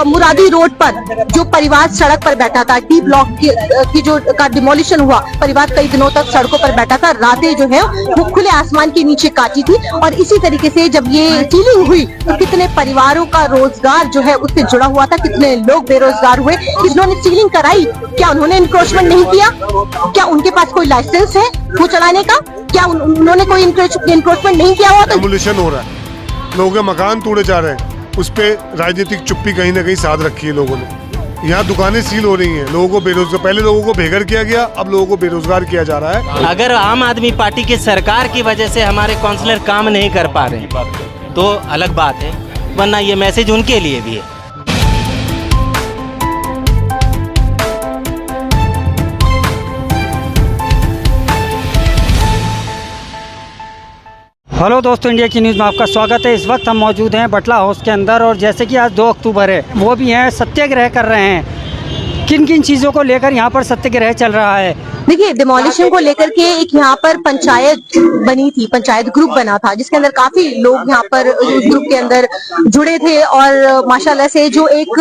मुरादी road पर जो परिवार सड़क पर बैठा था, डी ब्लॉक की जो का डिमोलिशन हुआ, परिवार कई दिनों तक सड़कों पर बैठा था, रातें जो है वो खुले आसमान के नीचे काटी थी। और इसी तरीके से जब ये सीलिंग हुई तो कितने परिवारों का रोजगार जो है उससे जुड़ा हुआ था, कितने लोग बेरोजगार हुए। जिन्होंने सीलिंग कराई, क्या उन्होंने इंक्रोचमेंट नहीं किया? क्या उनके पास कोई लाइसेंस है वो चलाने का? क्या उन्होंने कोई इंक्रोचमेंट नहीं किया हुआ? डिमोलिशन हो रहा है, लोगों के मकान तोड़े जा रहे हैं, उस पे राजनीतिक चुप्पी कहीं ना कहीं साध रखी है लोगों ने। यहाँ दुकानें सील हो रही हैं, लोगों को बेरोजगार, पहले लोगों को बेघर किया गया, अब लोगों को बेरोजगार किया जा रहा है। अगर आम आदमी पार्टी की सरकार की वजह से हमारे काउंसलर काम नहीं कर पा रहे हैं तो अलग बात है, वरना ये मैसेज उनके लिए भी है। हेलो दोस्तों, इंडिया की न्यूज़ में आपका स्वागत है। इस वक्त हम मौजूद हैं बटला हाउस के अंदर और जैसे कि आज 2 अक्टूबर है, वो भी हैं सत्याग्रह कर रहे हैं। किन किन चीज़ों को लेकर यहाँ पर सत्याग्रह चल रहा है? देखिए, डिमोलिशन को लेकर के एक यहाँ पर पंचायत बनी थी, पंचायत ग्रुप बना था, जिसके अंदर काफी लोग यहाँ पर उस ग्रुप के अंदर जुड़े थे। और माशाल्लाह से जो एक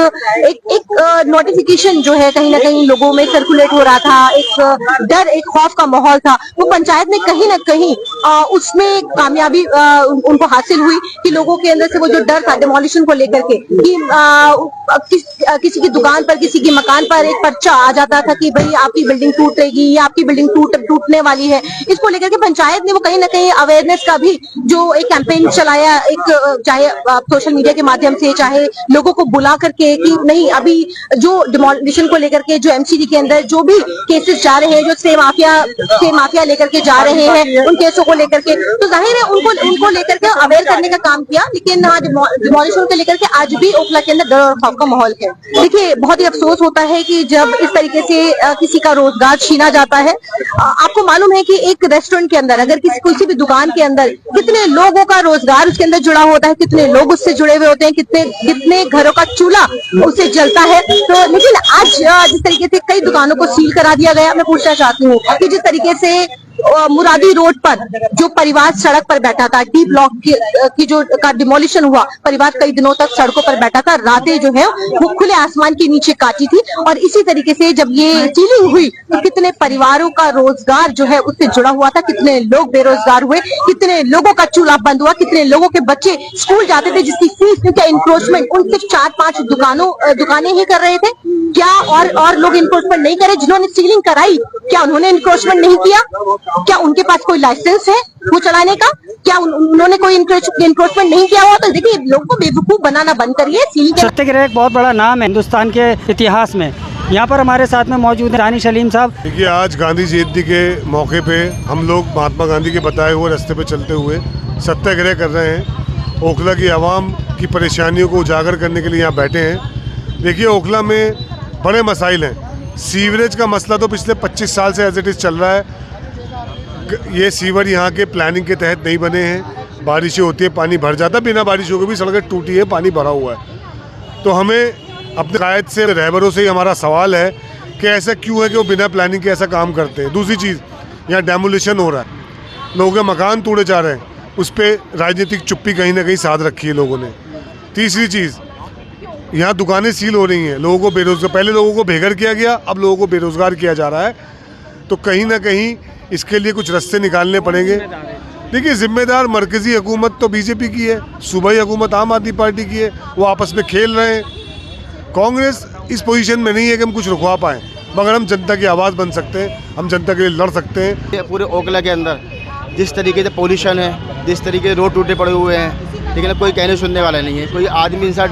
नोटिफिकेशन जो है कहीं ना कहीं लोगों में सर्कुलेट हो रहा था, एक डर, एक खौफ का माहौल था, वो पंचायत में कहीं ना कहीं उसमें कामयाबी उनको हासिल हुई कि लोगों के अंदर से वो जो डर था डिमोलिशन को लेकर के कि किसी की दुकान पर, किसी के मकान पर एक पर्चा आ जाता था कि भाई आपकी बिल्डिंग टूटेगी, आपकी बिल्डिंग टूटने वाली है। इसको लेकर के पंचायत ने वो कहीं ना कहीं अवेयरनेस का भी जो एक कैंपेन चलाया, एक चाहे सोशल मीडिया के माध्यम से, चाहे लोगों को बुला करके कि नहीं, अभी जो डिमोलिशन को लेकर के जो एमसीडी के अंदर जो भी केसेस जा रहे हैं, जो स्टे माफिया लेकर के जा रहे हैं, उन केसों को लेकर के, तो जाहिर है उनको लेकर के अवेयर करने का काम किया। लेकिन डिमोलिशन को लेकर के आज भी ओखला के अंदर डर और खौफ का माहौल है। देखिए, बहुत ही अफसोस होता है कि जब इस तरीके से किसी का रोजगार छीना जाता है। आपको मालूम है कि एक रेस्टोरेंट के अंदर अगर किसी भी दुकान के अंदर कितने लोगों का रोजगार उसके अंदर जुड़ा होता है, कितने लोग उससे जुड़े हुए होते हैं, कितने घरों का चूल्हा उससे जलता है। तो लेकिन आज जिस तरीके से कई दुकानों को सील करा दिया गया, मैं पूछना चाहती हूँ कि जिस तरीके से मुरादी रोड पर जो परिवार सड़क पर बैठा था, डी ब्लॉक की जो का डिमोलिशन हुआ, परिवार कई दिनों तक सड़कों पर बैठा था, रातें जो है वो खुले आसमान के नीचे काटी थी। और इसी तरीके से जब ये सीलिंग हुई तो कितने परिवारों का रोजगार जो है उससे जुड़ा हुआ था, कितने लोग बेरोजगार हुए, कितने लोगों का चूल्हा बंद हुआ, कितने लोगों के बच्चे स्कूल जाते थे जिसकी फीस क्या इंक्रोचमेंट उन सिर्फ 4-5 दुकानें ही कर रहे थे। क्या और लोग इंक्रोचमेंट नहीं करे? जिन्होंने सीलिंग कराई, क्या उन्होंने इंक्रोचमेंट नहीं किया? क्या उनके पास कोई लाइसेंस है वो चलाने का? क्या उन्होंने कोई इंक्रोचमेंट नहीं किया हुआ? तो देखिए, लोगों को बेवकूफ बनाना बंद करिए। सत्याग्रह एक बहुत बड़ा नाम है हिंदुस्तान के इतिहास में। यहाँ पर हमारे साथ में मौजूद है दानिश अलीम साहब। देखिए, आज गांधी जयंती के मौके पे हम लोग महात्मा गांधी के बताए हुए रास्ते पे चलते हुए सत्याग्रह कर रहे हैं। ओखला की आवाम की परेशानियों को उजागर करने के लिए यहाँ बैठे हैं। देखिए, ओखला में बड़े मसाइल हैं। सीवरेज का मसला तो पिछले 25 साल से एज इट इज़ चल रहा है। ये सीवर यहाँ के प्लानिंग के तहत नहीं बने हैं। बारिशें होती है, पानी भर जाता है, बिना बारिशों के भी सड़कें टूटी है, पानी भरा हुआ है। तो हमें अपने कायद से, रहबरों से ही हमारा सवाल है कि ऐसा क्यों है कि वो बिना प्लानिंग के ऐसा काम करते हैं। दूसरी चीज़, यहाँ डेमोलिशन हो रहा है, लोगों के मकान तोड़े जा रहे हैं, उस पर राजनीतिक चुप्पी कहीं ना कहीं साध रखी है लोगों ने। तीसरी चीज़, यहाँ दुकानें सील हो रही हैं, लोगों को बेरोजगार, पहले लोगों को बेघर किया गया, अब लोगों को बेरोजगार किया जा रहा है। तो कहीं ना कहीं इसके लिए कुछ रास्ते निकालने पड़ेंगे। देखिए, जिम्मेदार मरकजी हुकूमत तो बीजेपी की है, सूबाई हुकूमत आम आदमी पार्टी की है, वो आपस में खेल रहे हैं। कांग्रेस इस पोजीशन में नहीं है कि हम कुछ रुकवा पाएँ, मगर हम जनता की आवाज़ बन सकते हैं, हम जनता के लिए लड़ सकते हैं। पूरे ओखला के अंदर जिस तरीके से पोल्यूशन है, जिस तरीके से रोड टूटे पड़े हुए हैं, लेकिन कोई कहने सुनने वाला नहीं है। कोई आदमी इंसान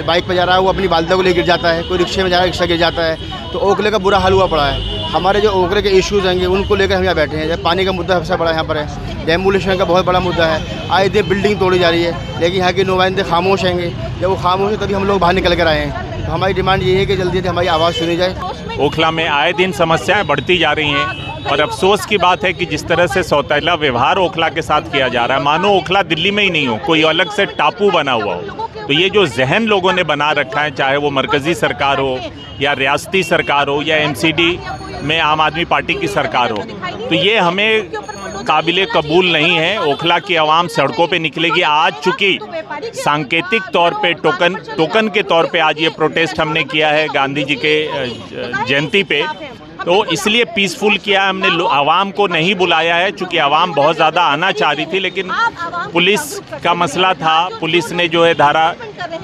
बाइक पर जा रहा है, वो अपनी वालिदा को ले गिर जाता है, कोई रिक्शे में जा रहा है, रिक्शा गिर जाता है। तो ओखले का बुरा हाल हुआ पड़ा है। हमारे जो ओखले के इश्यूज़ होंगे उनको लेकर हम यहाँ बैठे हैं। जब पानी का मुद्दा सबसे बड़ा यहाँ पर है, डेमोलिशन का बहुत बड़ा मुद्दा है। आए दिन बिल्डिंग तोड़ी जा रही है, लेकिन यहाँ के नुमाइंदे खामोश होंगे। जब वो खामोश है तभी हम लोग बाहर निकल कर आए हैं। तो हमारी डिमांड ये है कि जल्दी से हमारी आवाज़ सुनी जाए। ओखला में आए दिन समस्याएं बढ़ती जा रही हैं और अफसोस की बात है कि जिस तरह से सौतेला व्यवहार ओखला के साथ किया जा रहा है, मानो ओखला दिल्ली में ही नहीं हो, कोई अलग से टापू बना हुआ हो। तो ये जो जहन लोगों ने बना रखा है, चाहे वो मरकज़ी सरकार हो या रियासती सरकार हो या एमसीडी में आम आदमी पार्टी की सरकार हो, तो ये हमें काबिले कबूल नहीं है। ओखला की आवाम सड़कों पे निकलेगी। आज चूँकि सांकेतिक तौर पे टोकन के तौर पे आज ये प्रोटेस्ट हमने किया है गांधी जी के जयंती पे, तो इसलिए पीसफुल किया। हमने आवाम को नहीं बुलाया है, चूँकि आवाम बहुत ज़्यादा आना चाह रही थी, लेकिन पुलिस का मसला था। पुलिस ने जो है धारा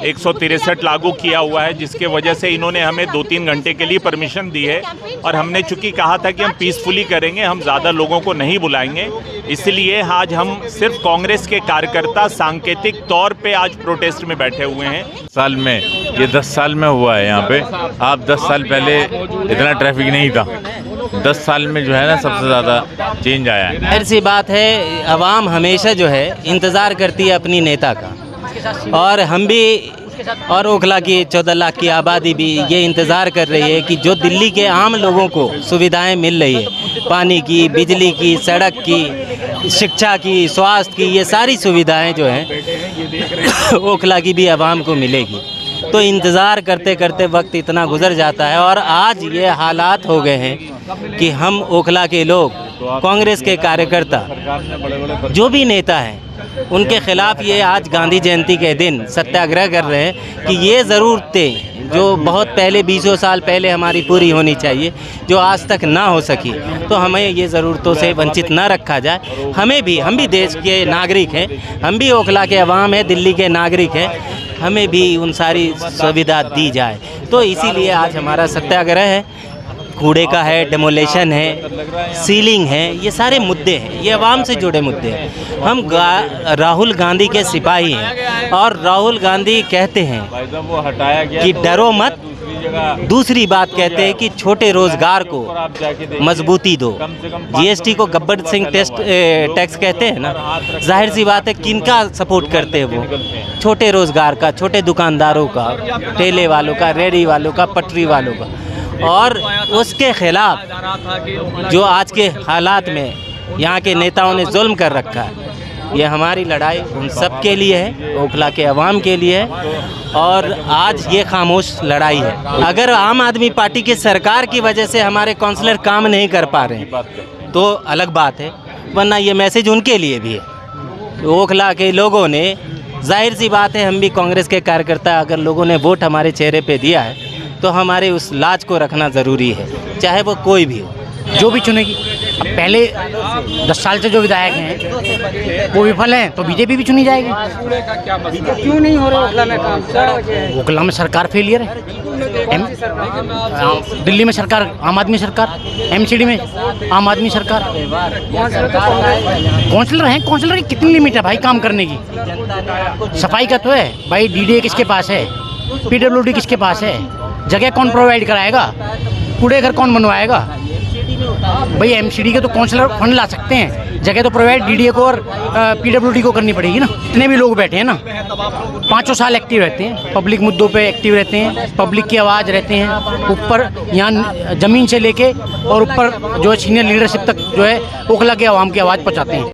163 लागू किया हुआ है, जिसके वजह से इन्होंने हमें 2-3 घंटे के लिए परमिशन दी है। और हमने चूँकि कहा था कि हम पीसफुली करेंगे, हम ज़्यादा लोगों को नहीं बुलाएंगे, इसलिए आज हम सिर्फ कांग्रेस के कार्यकर्ता सांकेतिक तौर पे आज प्रोटेस्ट में बैठे हुए हैं। साल में ये 10 साल में हुआ है यहाँ पे। आप 10 साल पहले इतना ट्रैफिक नहीं था, 10 साल में जो है ना सबसे ज़्यादा चेंज आया है। ऐसी बात है, आवाम हमेशा जो है इंतज़ार करती है अपनी नेता का, और हम भी और ओखला की 14 लाख की आबादी भी ये इंतज़ार कर रही है कि जो दिल्ली के आम लोगों को सुविधाएं मिल रही है, पानी की, बिजली की, सड़क की, शिक्षा की, स्वास्थ्य की, ये सारी सुविधाएं जो हैं ओखला की भी आवाम को मिलेगी। तो इंतज़ार करते करते वक्त इतना गुजर जाता है, और आज ये हालात हो गए हैं कि हम ओखला के लोग, कांग्रेस के कार्यकर्ता, जो भी नेता हैं, उनके खिलाफ ये आज गांधी जयंती के दिन सत्याग्रह कर रहे हैं कि ये ज़रूरतें जो बहुत पहले 20 साल पहले हमारी पूरी होनी चाहिए, जो आज तक ना हो सकी, तो हमें ये ज़रूरतों से वंचित ना रखा जाए। हम भी देश के नागरिक हैं, हम भी ओखला के अवाम हैं, दिल्ली के नागरिक हैं, हमें भी उन सारी सुविधा दी जाए। तो इसीलिए आज हमारा सत्याग्रह है। कूड़े का है, डेमोलेशन है, सीलिंग है, ये सारे मुद्दे हैं, ये अवाम से जुड़े मुद्दे हैं। हम राहुल गांधी के सिपाही हैं, और राहुल गांधी कहते हैं कि डरो मत। दूसरी बात कहते हैं कि छोटे रोज़गार को मजबूती दो। जीएसटी को गब्बर सिंह टैक्स कहते हैं ना, जाहिर सी बात है किनका सपोर्ट करते हैं वो? छोटे रोज़गार का, छोटे दुकानदारों का, ठेले वालों का, रेहड़ी वालों का, पटरी वालों का। और उसके खिलाफ जो आज के हालात में यहाँ के नेताओं ने जुल्म कर रखा है, ये हमारी लड़ाई उन सब के लिए है, ओखला के अवाम के लिए है, और आज ये खामोश लड़ाई है। अगर आम आदमी पार्टी की सरकार की वजह से हमारे काउंसलर काम नहीं कर पा रहे हैं तो अलग बात है, वरना ये मैसेज उनके लिए भी है। ओखला के लोगों ने, जाहिर सी बात है, हम भी कांग्रेस के कार्यकर्ता, अगर लोगों ने वोट हमारे चेहरे पे दिया है तो हमारे उस लाज को रखना ज़रूरी है, चाहे वो कोई भी हो। जो भी चुनेगी। अब पहले 10 साल से जो विधायक हैं वो विफल हैं, तो बीजेपी भी चुनी जाएगी। क्यों नहीं हो रहा ओखला में काम? ओखला में सरकार फेलियर है। दिल्ली में सरकार आम आदमी सरकार, एमसीडी में आम आदमी सरकार। काउंसलर हैं, काउंसलर की कितनी लिमिट है भाई काम करने की? सफाई का तो है भाई, डीडीए किसके पास है, पीडब्ल्यूडी किसके पास है, जगह कौन प्रोवाइड कराएगा, कूड़े घर कौन बनवाएगा? भाई एमसीडी के तो काउंसलर फंड ला सकते हैं, जगह तो प्रोवाइड डीडीए को और पीडब्ल्यूडी को करनी पड़ेगी ना। इतने भी लोग बैठे हैं ना, 5 साल एक्टिव रहते हैं, पब्लिक मुद्दों पे एक्टिव रहते हैं, पब्लिक की आवाज़ रहते हैं, ऊपर यहाँ ज़मीन से लेके और ऊपर जो है सीनियर लीडरशिप तक जो है ओखला के आवाम की आवाज़ पहुँचाते हैं।